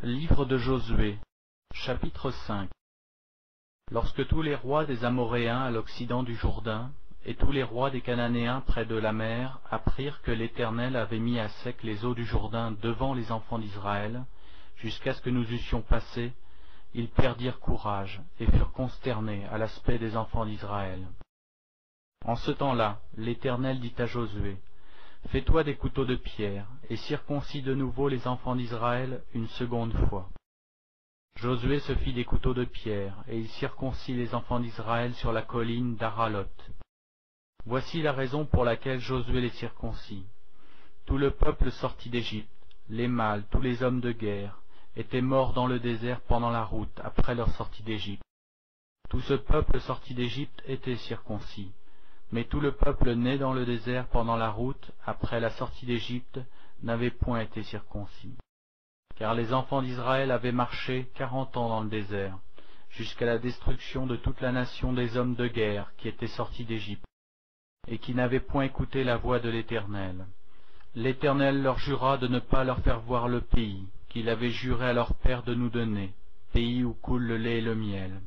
Livre de Josué, chapitre 5. Lorsque tous les rois des Amoréens à l'occident du Jourdain, et tous les rois des Cananéens près de la mer, apprirent que l'Éternel avait mis à sec les eaux du Jourdain devant les enfants d'Israël, jusqu'à ce que nous eussions passé, ils perdirent courage, et furent consternés à l'aspect des enfants d'Israël. En ce temps-là, l'Éternel dit à Josué, « Fais-toi des couteaux de pierre, et circoncis de nouveau les enfants d'Israël une seconde fois. » Josué se fit des couteaux de pierre, et il circoncit les enfants d'Israël sur la colline d'Aralot. Voici la raison pour laquelle Josué les circoncit. Tout le peuple sorti d'Égypte, les mâles, tous les hommes de guerre, étaient morts dans le désert pendant la route après leur sortie d'Égypte. Tout ce peuple sorti d'Égypte était circoncis. Mais tout le peuple né dans le désert pendant la route, après la sortie d'Égypte, n'avait point été circoncis. Car les enfants d'Israël avaient marché 40 ans dans le désert, jusqu'à la destruction de toute la nation des hommes de guerre qui étaient sortis d'Égypte, et qui n'avaient point écouté la voix de l'Éternel. L'Éternel leur jura de ne pas leur faire voir le pays, qu'il avait juré à leur père de nous donner, pays où coule le lait et le miel.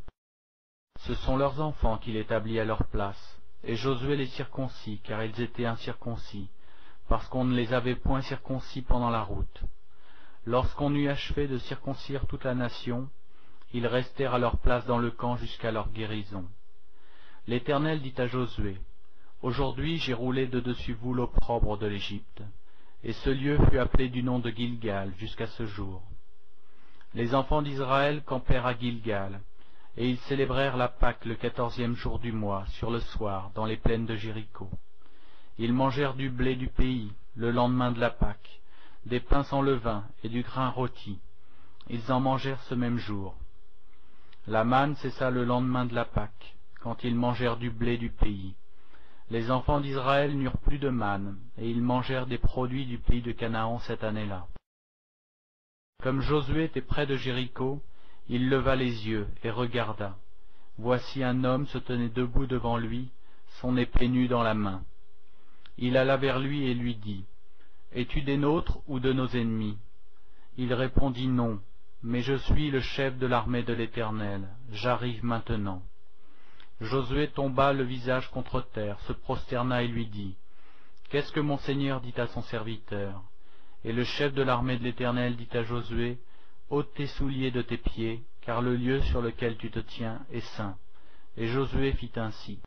Ce sont leurs enfants qu'il établit à leur place. Et Josué les circoncit, car ils étaient incirconcis, parce qu'on ne les avait point circoncis pendant la route. Lorsqu'on eut achevé de circoncire toute la nation, ils restèrent à leur place dans le camp jusqu'à leur guérison. L'Éternel dit à Josué, « Aujourd'hui j'ai roulé de dessus vous l'opprobre de l'Égypte. » Et ce lieu fut appelé du nom de Gilgal jusqu'à ce jour. Les enfants d'Israël campèrent à Gilgal, et ils célébrèrent la Pâque le 14e jour du mois, sur le soir, dans les plaines de Jéricho. Ils mangèrent du blé du pays, le lendemain de la Pâque, des pains sans levain et du grain rôti. Ils en mangèrent ce même jour. La manne cessa le lendemain de la Pâque, quand ils mangèrent du blé du pays. Les enfants d'Israël n'eurent plus de manne, et ils mangèrent des produits du pays de Canaan cette année-là. Comme Josué était près de Jéricho, il leva les yeux et regarda. Voici un homme se tenait debout devant lui, son épée nue dans la main. Il alla vers lui et lui dit, « Es-tu des nôtres ou de nos ennemis ?» Il répondit, « Non, mais je suis le chef de l'armée de l'Éternel, j'arrive maintenant. » Josué tomba le visage contre terre, se prosterna et lui dit, « Qu'est-ce que mon Seigneur dit à son serviteur ?» Et le chef de l'armée de l'Éternel dit à Josué, « ôte tes souliers de tes pieds, car le lieu sur lequel tu te tiens est saint. » Et Josué fit ainsi.